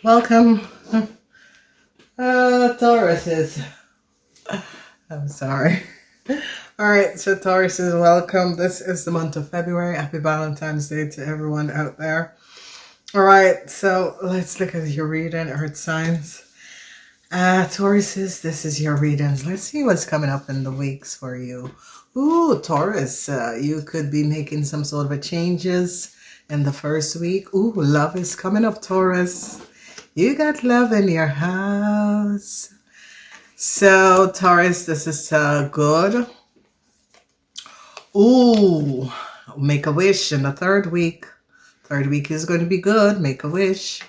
Welcome, Tauruses. I'm sorry. All right, so Tauruses, welcome. This is the month of February. Happy Valentine's Day to everyone out there. All right, so let's look at your reading, Earth signs. Tauruses, this is your readings. Let's see what's coming up in the weeks for you. Ooh, Taurus, you could be making some sort of a changes in the first week. Ooh, love is coming up, Taurus. You got love in your house. So, Taurus, this is good. Ooh, make a wish in the third week. Third week is going to be good. Make a wish.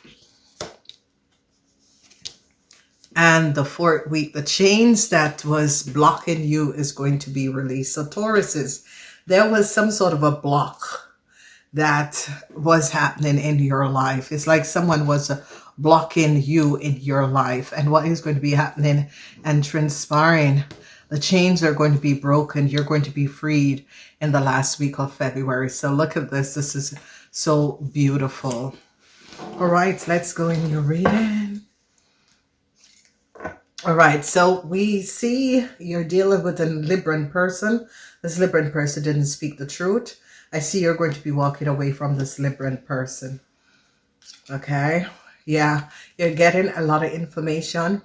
And the fourth week, the chains that was blocking you is going to be released. So, Tauruses, there was some sort of a block that was happening in your life. It's like someone was blocking you in your life, and what is going to be happening and transpiring, the chains are going to be broken. You're going to be freed in the last week of February. So look at this. This is so beautiful. All right, let's go in your reading. All right, so we see you're dealing with a Libran person. This Libran person didn't speak the truth. I see you're going to be walking away from this Libran person. Okay. Yeah, you're getting a lot of information.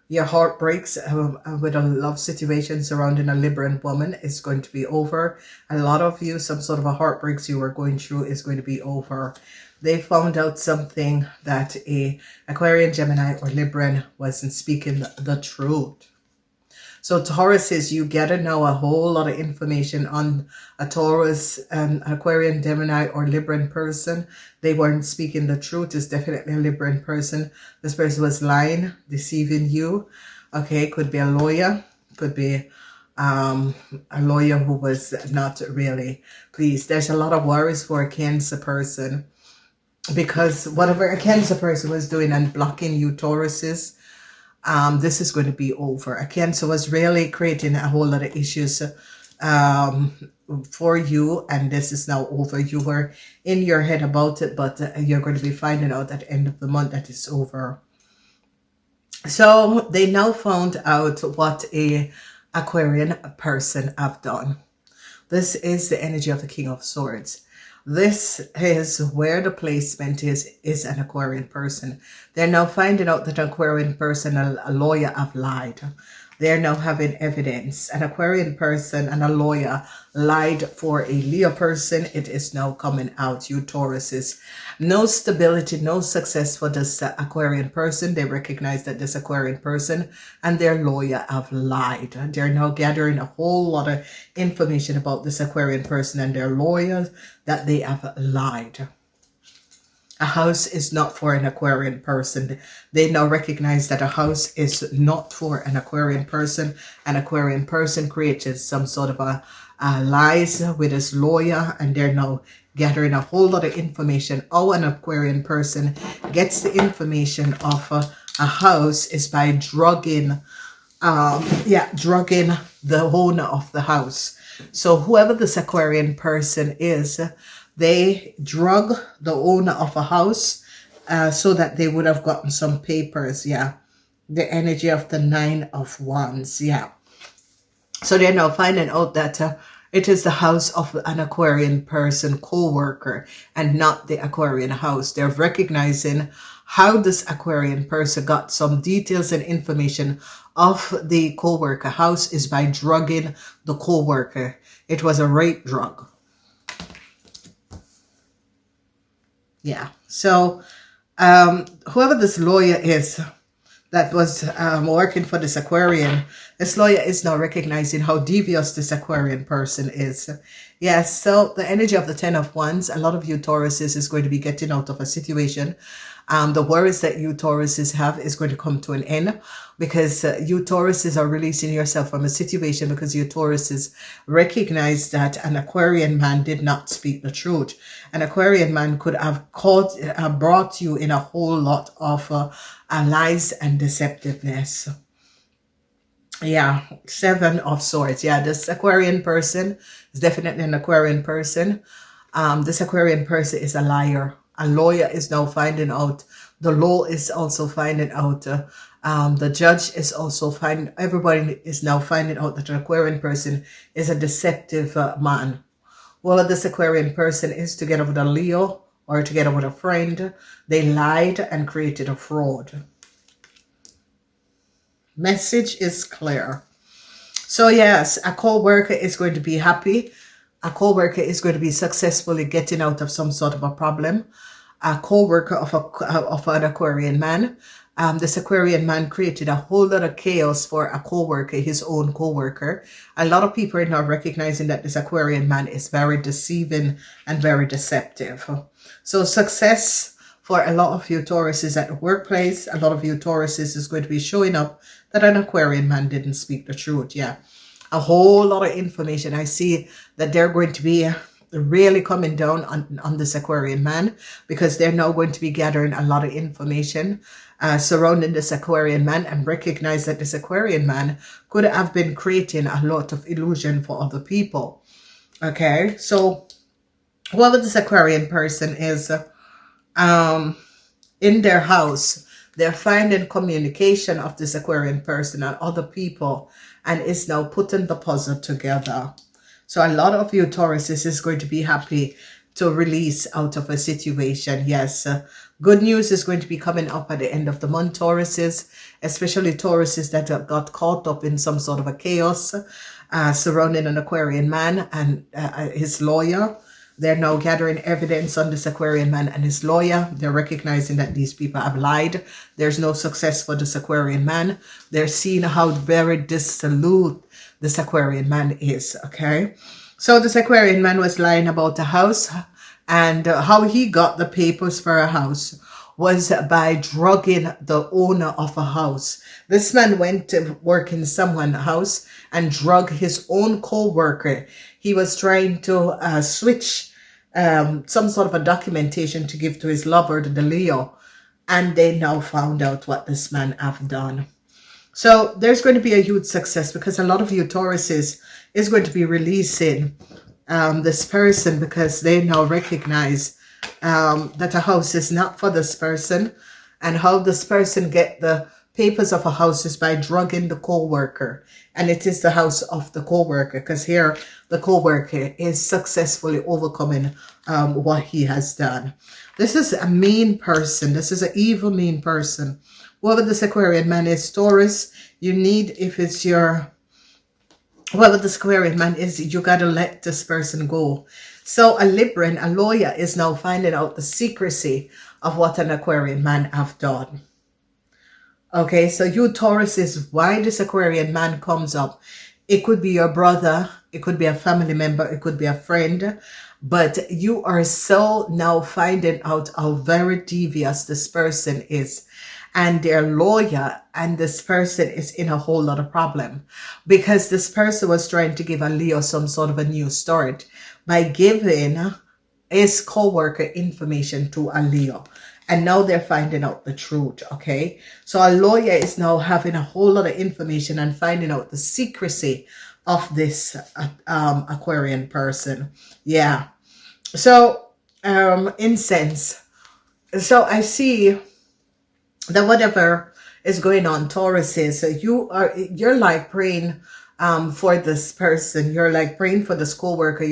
Your heart breaks with a love situation surrounding a Libran woman is going to be over. A lot of you, some sort of a heartbreaks you were going through is going to be over. They found out something that a Aquarian, Gemini, or Libran wasn't speaking the truth. So Tauruses, you get to know a whole lot of information on a Taurus, an Aquarian, Gemini, or Libran person. They weren't speaking the truth. It's definitely a Libran person. This person was lying, deceiving you. Okay, could be a lawyer. Could be a lawyer who was not really pleased. There's a lot of worries for a Cancer person, because whatever a Cancer person was doing and blocking you, Tauruses, this is going to be over. A Cancer was really creating a whole lot of issues for you, and this is now over. You were in your head about it, but you're going to be finding out at the end of the month that it's over. So they now found out what a Aquarian person have done. This is the energy of the King of Swords. This is where the placement is an Aquarian person. They're now finding out that an Aquarian person, a lawyer, have lied. They're now having evidence. An Aquarian person and a lawyer lied for a Leo person. It is now coming out, you Tauruses. No stability, no success for this Aquarian person. They recognize that this Aquarian person and their lawyer have lied. They're now gathering a whole lot of information about this Aquarian person and their lawyers that they have lied. A house is not for an Aquarian person. They now recognize that a house is not for an Aquarian person. An Aquarian person created some sort of a lies with his lawyer, and they're now gathering a whole lot of information. How an Aquarian person gets the information of a house is by drugging the owner of the house. So whoever this Aquarian person is, they drug the owner of a house so that they would have gotten some papers. Yeah. The energy of the Nine of Wands. Yeah. So they're now finding out that it is the house of an Aquarian person, co-worker, and not the Aquarian house. They're recognizing how this Aquarian person got some details and information of the co-worker house is by drugging the co-worker. It was a rape drug. Yeah, so whoever this lawyer is that was working for this Aquarian, this lawyer is now recognizing how devious this Aquarian person is. Yes, so the energy of the Ten of Wands, a lot of you Tauruses is going to be getting out of a situation. The worries that you Tauruses have is going to come to an end, because you Tauruses are releasing yourself from a situation, because you Tauruses recognize that an Aquarian man did not speak the truth. An Aquarian man could have brought you in a whole lot of lies and deceptiveness. Yeah, Seven of Swords. Yeah, this Aquarian person is definitely an Aquarian person. This Aquarian person is a liar. A lawyer is now finding out. The law is also finding out. The judge is also finding. Everybody is now finding out that an Aquarian person is a deceptive man. Whoever this Aquarian person is, together with a Leo or together with a friend, they lied and created a fraud. Message is clear. So yes, a co-worker is going to be happy. A co-worker is going to be successfully getting out of some sort of a problem. A co-worker of an Aquarian man. This Aquarian man created a whole lot of chaos for a co-worker, his own co-worker. A lot of people are now recognizing that this Aquarian man is very deceiving and very deceptive. So success for a lot of you Tauruses at the workplace. A lot of you Tauruses is going to be showing up that an Aquarian man didn't speak the truth. Yeah, a whole lot of information. I see that they're going to be really coming down on this Aquarian man, because they're now going to be gathering a lot of information surrounding this Aquarian man, and recognize that this Aquarian man could have been creating a lot of illusion for other people. Okay, so whoever this Aquarian person is in their house, they're finding communication of this Aquarian person and other people, and is now putting the puzzle together. So a lot of you Tauruses is going to be happy to release out of a situation. Yes, good news is going to be coming up at the end of the month, Tauruses, especially Tauruses that got caught up in some sort of a chaos surrounding an Aquarian man and his lawyer. They're now gathering evidence on this Aquarian man and his lawyer. They're recognizing that these people have lied. There's no success for this Aquarian man. They're seeing how very dissolute this Aquarian man is. Okay, so this Aquarian man was lying about a house, and how he got the papers for a house was by drugging the owner of a house. This man went to work in someone's house and drug his own co-worker. He was trying to switch some sort of a documentation to give to his lover, the Leo, and they now found out what this man have done. So there's going to be a huge success, because a lot of you Tauruses is going to be releasing this person, because they now recognize that a house is not for this person, and how this person get the papers of a house is by drugging the co-worker, and it is the house of the co-worker, because here the co-worker is successfully overcoming what he has done. This is a mean person. This is an evil, mean person. Whoever this Aquarian man is, Taurus, you need, if it's your, whoever this Aquarian man is, you got to let this person go. So a Libran, a lawyer, is now finding out the secrecy of what an Aquarian man have done. Okay, so you Taurus is why this Aquarian man comes up. It could be your brother, it could be a family member, it could be a friend, but you are so now finding out how very devious this person is. And their lawyer and this person is in a whole lot of problem, because this person was trying to give a Leo some sort of a new start by giving his co-worker information to a Leo. And now they're finding out the truth, okay? So a lawyer is now having a whole lot of information and finding out the secrecy of this Aquarian person. Yeah. So, incense. So I see that whatever is going on, Taurus is, so you're like praying for this person. You're like praying for this co-worker.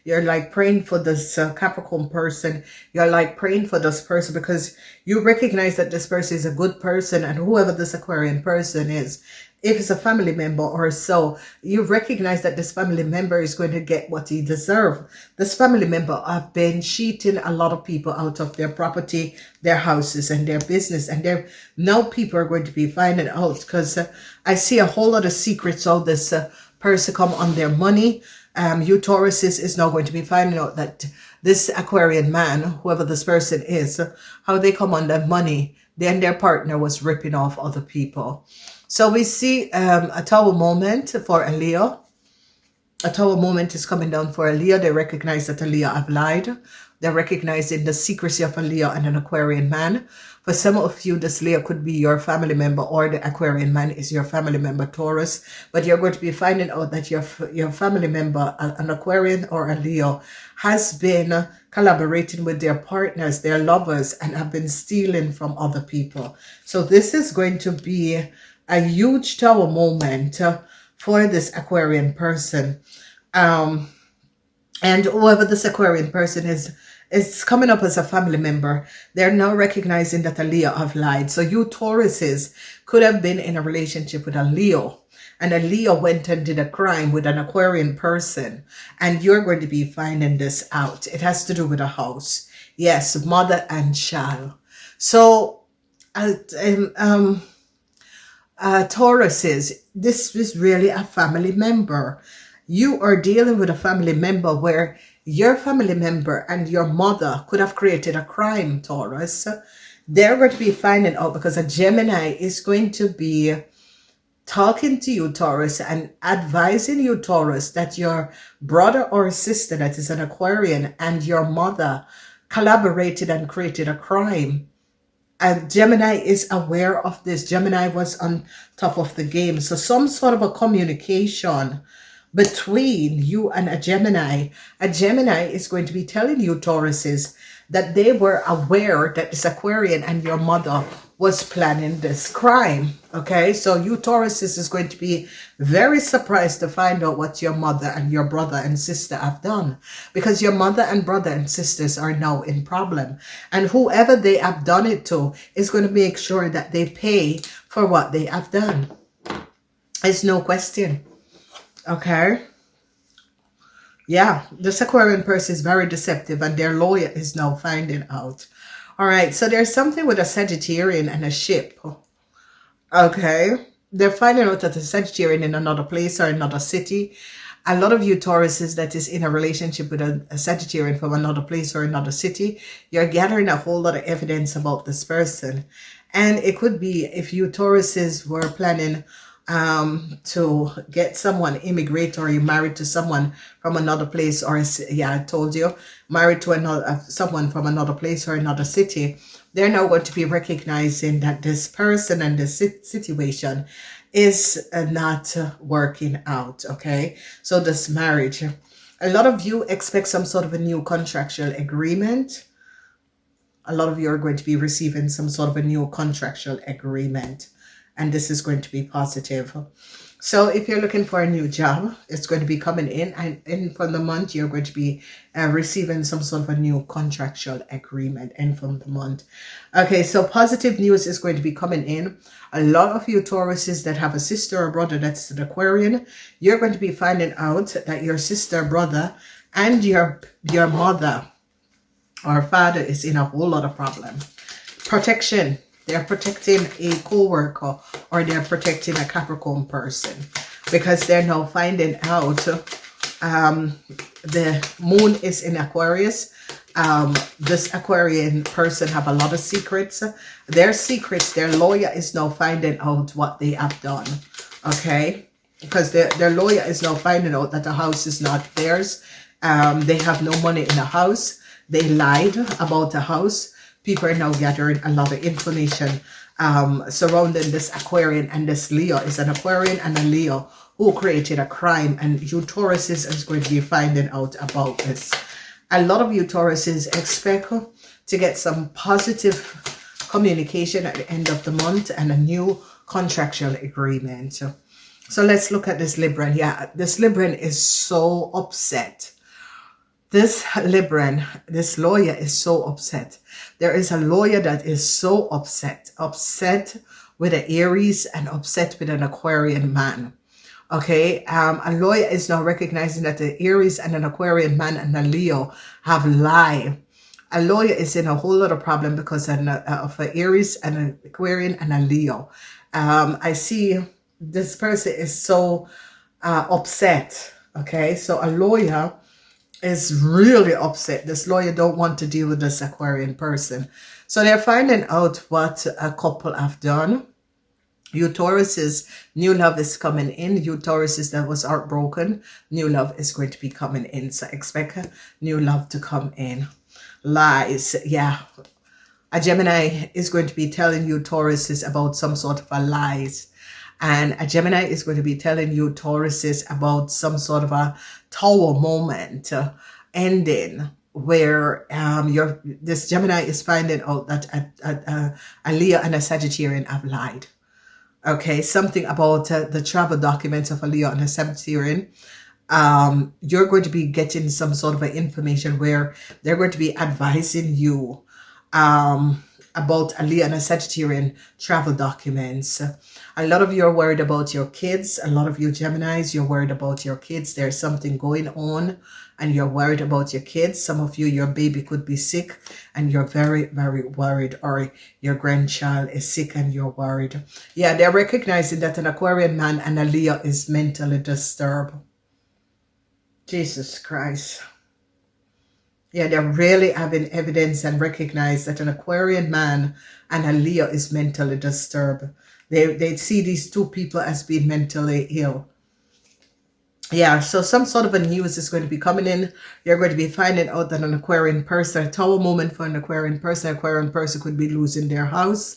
You're like praying for this Capricorn person. You're like praying for this person, because you recognize that this person is a good person, and whoever this Aquarian person is, if it's a family member or so, you recognize that this family member is going to get what he deserves. This family member have been cheating a lot of people out of their property, their houses, and their business. And now people are going to be finding out, because I see a whole lot of secrets how this person come on their money. You Tauruses is now going to be finding out that this Aquarian man, whoever this person is, how they come on their money. Then their partner was ripping off other people. So we see a tower moment for a Leo. A tower moment is coming down for a Leo. They recognize that a Leo have lied. They're recognizing the secrecy of a Leo and an Aquarian man. For some of you, this Leo could be your family member, or the Aquarian man is your family member, Taurus. But you're going to be finding out that your family member, an Aquarian or a Leo, has been collaborating with their partners, their lovers, and have been stealing from other people. So this is going to be a huge Tower moment for this Aquarian person. And whoever this Aquarian person is coming up as a family member, they're now recognizing that a Leo have lied. So you Tauruses could have been in a relationship with a Leo, and a Leo went and did a crime with an Aquarian person, and you're going to be finding this out. It has to do with a house. Yes, mother and child. So Tauruses, this is really a family member. You are dealing with a family member where your family member and your mother could have created a crime, Taurus. They're going to be finding out because a Gemini is going to be talking to you, Taurus, and advising you, Taurus, that your brother or sister that is an Aquarian and your mother collaborated and created a crime. And Gemini is aware of this. Gemini was on top of the game. So some sort of a communication between you and a Gemini is going to be telling you, Tauruses, that they were aware that this Aquarian and your mother was planning this crime. Okay, so you Tauruses is going to be very surprised to find out what your mother and your brother and sister have done, because your mother and brother and sisters are now in problem, and whoever they have done it to is going to make sure that they pay for what they have done. It's no question. Okay. Yeah, this Aquarian person is very deceptive, and their lawyer is now finding out. All right, so there's something with a Sagittarian and a ship. Okay, they're finding out that a Sagittarian in another place or another city. A lot of you Tauruses that is in a relationship with a Sagittarian from another place or another city, you're gathering a whole lot of evidence about this person. And it could be if you Tauruses were planning to get someone immigrate, or you married to someone from another place, or yeah, I told you, married to another someone from another place or another city, they're now going to be recognizing that this person and this situation is not working out. Okay, so this marriage, a lot of you expect some sort of a new contractual agreement. A lot of you are going to be receiving some sort of a new contractual agreement, and this is going to be positive. So if you're looking for a new job, it's going to be coming in, and in from the month, you're going to be receiving some sort of a new contractual agreement in from the month. Okay, so positive news is going to be coming in. A lot of you Tauruses that have a sister or brother that's an Aquarian, you're going to be finding out that your sister, brother, and your mother or father is in a whole lot of problem. Protection. They're protecting a co-worker, or they're protecting a Capricorn person, because they're now finding out the moon is in Aquarius. This Aquarian person have a lot of secrets. Their secrets, their lawyer is now finding out what they have done. Okay, because their lawyer is now finding out that the house is not theirs. They have no money in the house. They lied about the house. People are now gathering a lot of information surrounding this Aquarian and this Leo. It's an Aquarian and a Leo who created a crime, and you Tauruses is going to be finding out about this. A lot of you Tauruses expect to get some positive communication at the end of the month and a new contractual agreement. So let's look at this Libran. Yeah, this Libran is so upset. This Libran, this lawyer is so upset. There is a lawyer that is so upset with an Aries and upset with an Aquarian man. Okay, a lawyer is now recognizing that the Aries and an Aquarian man and a Leo have lied. A lawyer is in a whole lot of problem because of an Aries and an Aquarian and a Leo. I see this person is so upset. Okay, so a lawyer is really upset. This lawyer don't want to deal with this Aquarian person. So they're finding out what a couple have done. You Tauruses, new love is coming in. You Tauruses that was heartbroken, new love is going to be coming in. So expect new love to come in. Lies, yeah. A Gemini is going to be telling you Tauruses about some sort of a lies. And a Gemini is going to be telling you Tauruses about some sort of a Tower moment ending, where this Gemini is finding out that a Leo and a Sagittarian have lied. Okay, something about the travel documents of a Leo and a Sagittarian. You're going to be getting some sort of information where they're going to be advising you about a Leo and a Sagittarian travel documents. A lot of you are worried about your kids. A lot of you Geminis, you're worried about your kids. There's something going on and you're worried about your kids. Some of you, your baby could be sick and you're very, very worried, or your grandchild is sick and you're worried. Yeah, they're recognizing that an Aquarian man and a Leo is mentally disturbed. Jesus Christ. Yeah, they're really having evidence and recognize that an Aquarian man and a Leo is mentally disturbed. They see these two people as being mentally ill. Yeah, so some sort of a news is going to be coming in. You're going to be finding out that an Aquarian person, a Tower moment for an Aquarian person could be losing their house.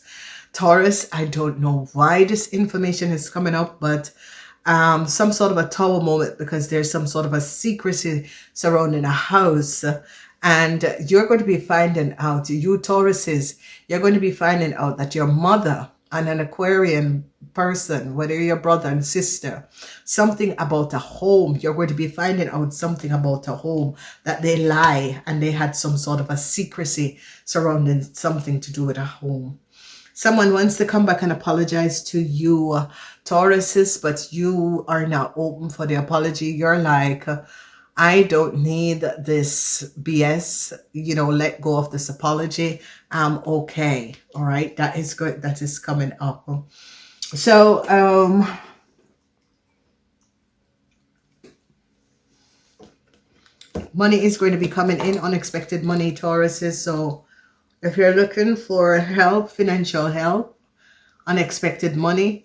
Taurus, I don't know why this information is coming up, but some sort of a Tower moment, because there's some sort of a secrecy surrounding a house. And you're going to be finding out, you Tauruses, you're going to be finding out that your mother and an Aquarian person, whether you're brother and sister, something about a home, you're going to be finding out something about a home, that they lie and they had some sort of a secrecy surrounding something to do with a home. Someone wants to come back and apologize to you, Tauruses, but you are not open for the apology. You're like, I don't need this BS, you know, let go of this apology. I'm okay. All right. That is good. That is coming up. So, money is going to be coming in, unexpected money, Tauruses. So if you're looking for help, financial help, unexpected money,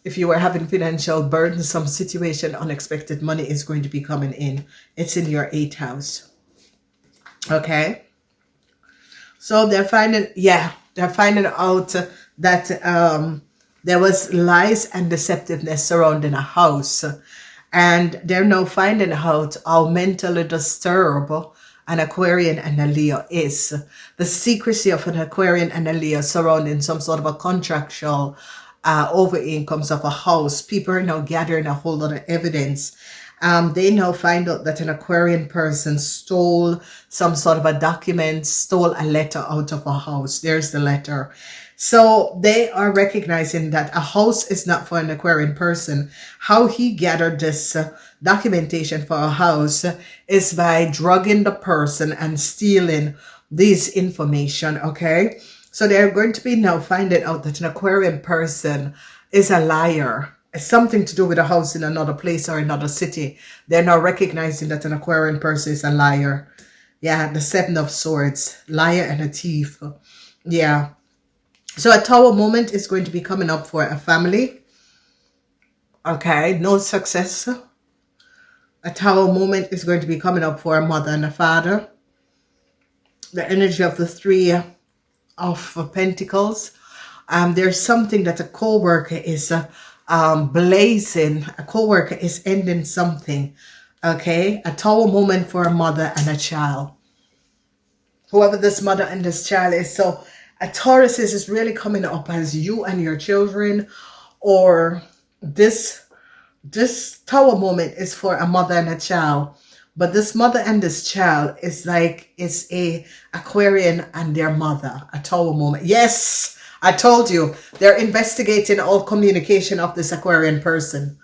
if you are having financial burden, some situation, unexpected money is going to be coming in. It's in your 8th house. Okay. So they're finding, they're finding out that there was lies and deceptiveness surrounding a house. And they're now finding out how mentally disturbed an Aquarian and a Leo is. The secrecy of an Aquarian and a Leo surrounding some sort of a contractual over incomes of a house. People are now gathering a whole lot of evidence. They now find out that an Aquarian person stole some sort of a document, stole a letter out of a house. There's the letter. So they are recognizing that a house is not for an Aquarian person. How he gathered this documentation for a house is by drugging the person and stealing this information, okay? So they're going to be now finding out that an Aquarian person is a liar. It's something to do with a house in another place or another city. They're now recognizing that an Aquarian person is a liar. Yeah, the 7 of Swords, liar and a thief. Yeah. So a Tower moment is going to be coming up for a family. Okay, no success. A Tower moment is going to be coming up for a mother and a father. The energy of the 3 of Pentacles. There's something that a co-worker is blazing. A co-worker is ending something. Okay, a Tower moment for a mother and a child. Whoever this mother and this child is. So a Taurus is really coming up as you and your children, or this Tower moment is for a mother and a child. But this mother and this child is like, it's a Aquarian and their mother, a Tower moment. Yes, I told you, they're investigating all communication of this Aquarian person.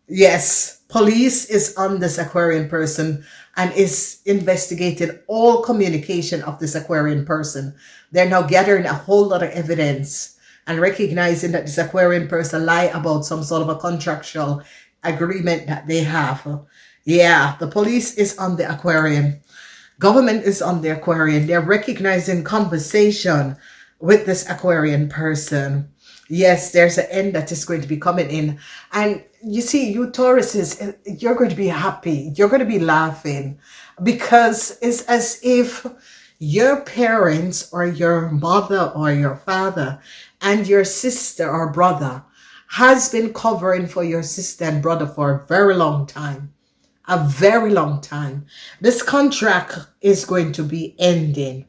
Yes, police is on this Aquarian person and is investigating all communication of this Aquarian person. They're now gathering a whole lot of evidence and recognizing that this Aquarian person lied about some sort of a contractual agreement that they have. Yeah, the police is on the Aquarian. Government is on the Aquarian. They're recognizing conversation with this Aquarian person. Yes, there's an end that is going to be coming in. And you see, you Tauruses, you're going to be happy. You're going to be laughing because it's as if Your parents or your mother or your father and your sister or brother has been covering for your sister and brother for a very long time. A very long time. This contract is going to be ending.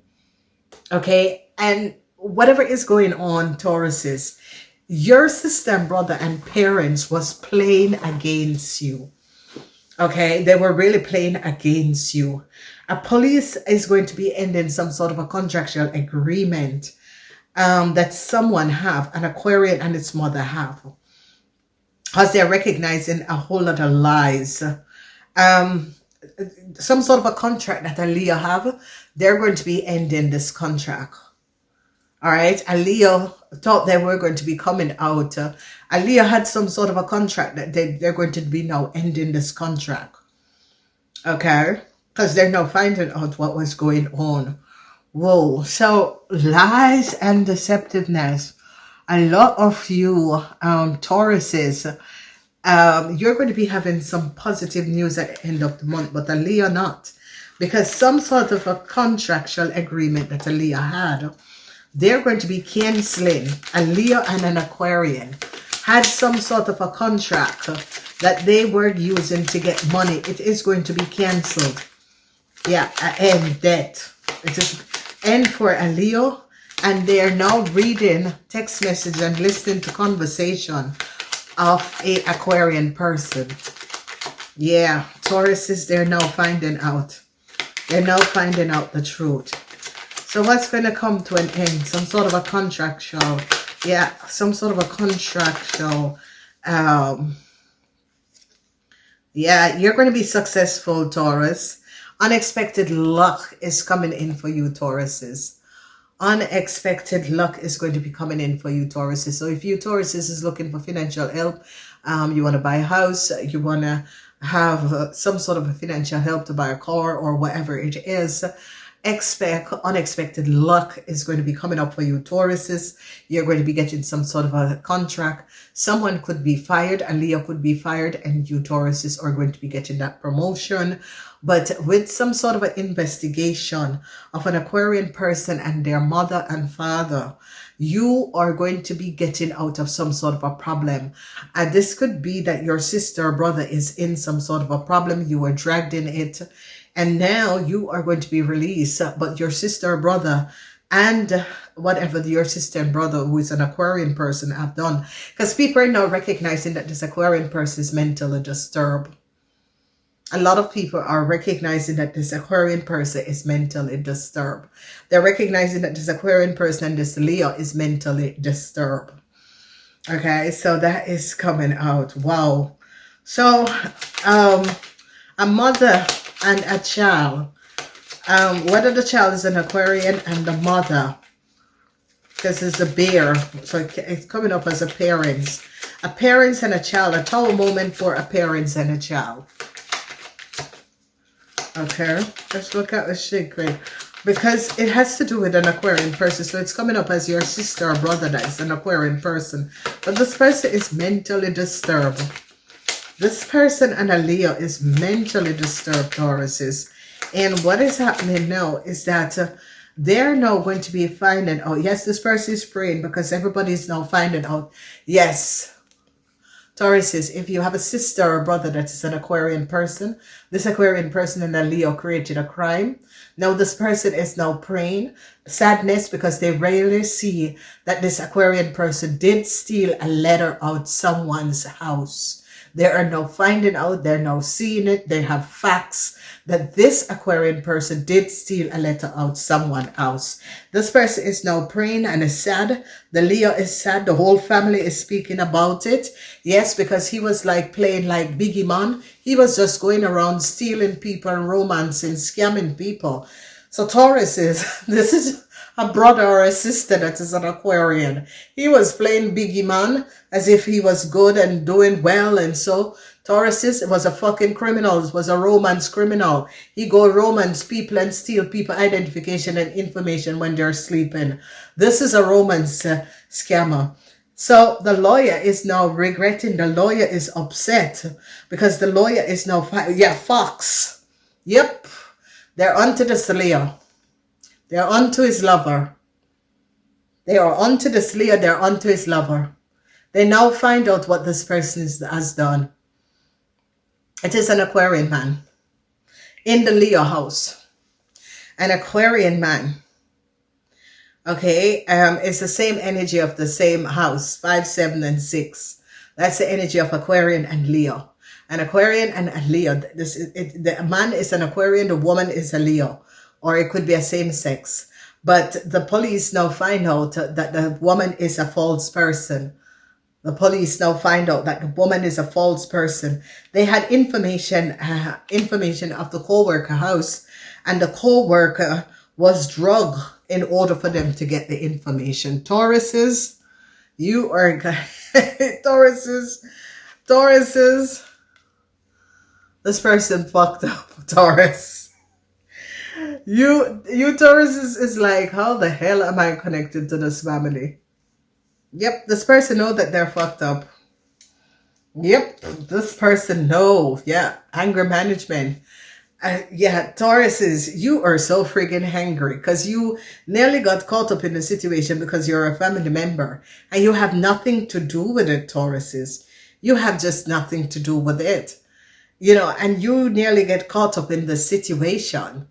Okay? And whatever is going on, Tauruses, your sister and brother and parents was playing against you. Okay? They were really playing against you. A police is going to be ending some sort of a contractual agreement that someone have, an Aquarian and its mother have. Because they're recognizing a whole lot of lies. Some sort of a contract that a Leo have, they're going to be ending this contract. All right, a Leo thought they were going to be coming out. A Leo had some sort of a contract that they're going to be now ending this contract. Okay, because they're now finding out what was going on. Whoa, so lies and deceptiveness. A lot of you Tauruses, you're going to be having some positive news at the end of the month, but a Leo not. Because some sort of a contractual agreement that a Leo had, they're going to be cancelling. A Leo and an Aquarian had some sort of a contract that they were using to get money. It is going to be cancelled. Yeah, end debt. It is end for a Leo. And they are now reading text message and listening to conversation of a Aquarian person. Yeah, Tauruses, they're now finding out. They're now finding out the truth. So what's going to come to an end? Some sort of a contractual. Yeah, some sort of a contractual. Yeah, you're going to be successful, Taurus. Unexpected luck is coming in for you, Tauruses. Unexpected luck is going to be coming in for you, Tauruses. So if you Tauruses is looking for financial help, you want to buy a house, you want to have some sort of a financial help to buy a car or whatever it is, expect unexpected luck is going to be coming up for you, Tauruses. You're going to be getting some sort of a contract. Someone could be fired, a Leo could be fired, and you Tauruses are going to be getting that promotion. But with some sort of an investigation of an Aquarian person and their mother and father, you are going to be getting out of some sort of a problem. And this could be that your sister or brother is in some sort of a problem. You were dragged in it. And now you are going to be released. But your sister or brother and whatever your sister and brother who is an Aquarian person have done. Because people are now recognizing that this Aquarian person is mentally disturbed. A lot of people are recognizing that this Aquarian person is mentally disturbed. They're recognizing that this Aquarian person and this Leo is mentally disturbed. Okay, so that is coming out. Wow. So, a mother and a child. Whether the child is an Aquarian and the mother, because it's a bear, so it's coming up as a parents. A parents and a child, a tower moment for a parents and a child. Okay, let's look at the secret. Because it has to do with an Aquarian person. So it's coming up as your sister or brother that is an Aquarian person. But this person is mentally disturbed. This person and a Leo is mentally disturbed, Tauruses. And what is happening now is that they're now going to be finding out. Yes, this person is praying because everybody is now finding out. Yes, Tauruses, if you have a sister or brother that is an Aquarian person, this Aquarian person and a Leo created a crime. Now this person is now praying. Sadness because they rarely see that this Aquarian person did steal a letter out someone's house. They are now finding out, they're now seeing it, they have facts that this Aquarian person did steal a letter out someone else. This person is now praying and is sad. The Leo is sad. The whole family is speaking about it. Yes, because he was like playing like Biggie Man. He was just going around stealing people and romancing, scamming people. So Taurus this is a brother or a sister that is an Aquarian. He was playing Biggie Man as if he was good and doing well, and so Taurus was a fucking criminal. It was a romance criminal. He go romance people and steal people identification and information when they're sleeping. This is a romance scammer. So the lawyer is now regretting. The lawyer is upset because the lawyer is now Fox. Yep, they're onto this Leo. They're onto his lover. They are onto this Leo. They're onto his lover. They now find out what this person has done. It is an Aquarian man in the Leo house. An Aquarian man. Okay, it's the same energy of the same house, 5, 7, and 6. That's the energy of Aquarian and Leo. An Aquarian and a Leo. The man is an Aquarian, the woman is a Leo. Or it could be a same sex. But the police now find out that the woman is a false person. The police now find out that the woman is a false person. They had information of the co-worker house, and the co-worker was drugged in order for them to get the information. Tauruses, you are Tauruses. This person fucked up, Taurus. You Taurus is like, how the hell am I connected to this family? Yep, this person know that they're fucked up. Yep, this person know. Yeah, anger management. Yeah, Tauruses, you are so friggin' angry because you nearly got caught up in the situation because you're a family member and you have nothing to do with it, Tauruses. You have just nothing to do with it. You know, and you nearly get caught up in the situation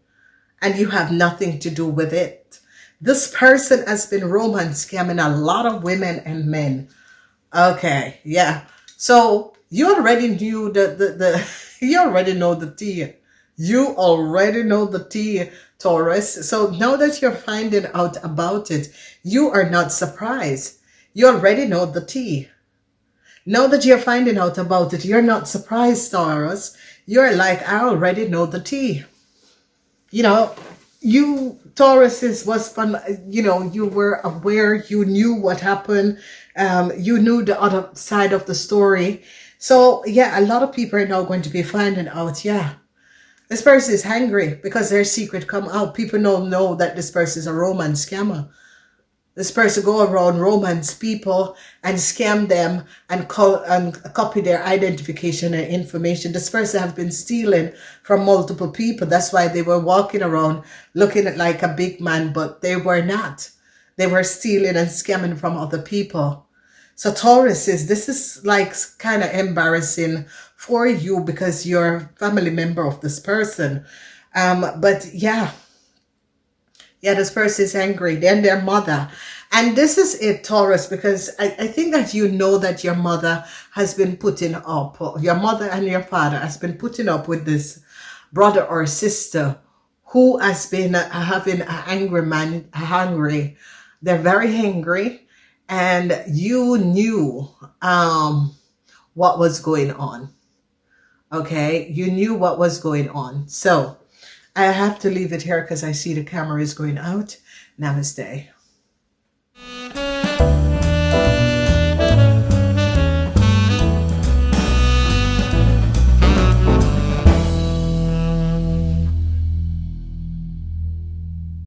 and you have nothing to do with it. This person has been romance scamming a lot of women and men. Okay, yeah. So you already knew you already know the tea. You already know the tea, Taurus. So now that you're finding out about it, you are not surprised. You already know the tea. Now that you're finding out about it, you're not surprised, Taurus. You're like, I already know the tea. You know, you, Tauruses, was fun. You know, you were aware, you knew what happened. You knew the other side of the story. So, yeah, a lot of people are now going to be finding out, yeah, this person is angry because their secret come out. People don't know that this person is a romance scammer. This person go around romance people and scam them and copy their identification and information. This person have been stealing from multiple people. That's why they were walking around looking at like a big man, but they were not. They were stealing and scamming from other people. So Tauruses, this is like kind of embarrassing for you because you're a family member of this person. But yeah, this person is angry. Then their mother. And this is it, Taurus, because I think that you know that your mother has been putting up, your mother and your father has been putting up with this brother or sister who has been having an angry man, hungry. They're very angry. And you knew what was going on. Okay, you knew what was going on. So I have to leave it here because I see the camera is going out. Namaste.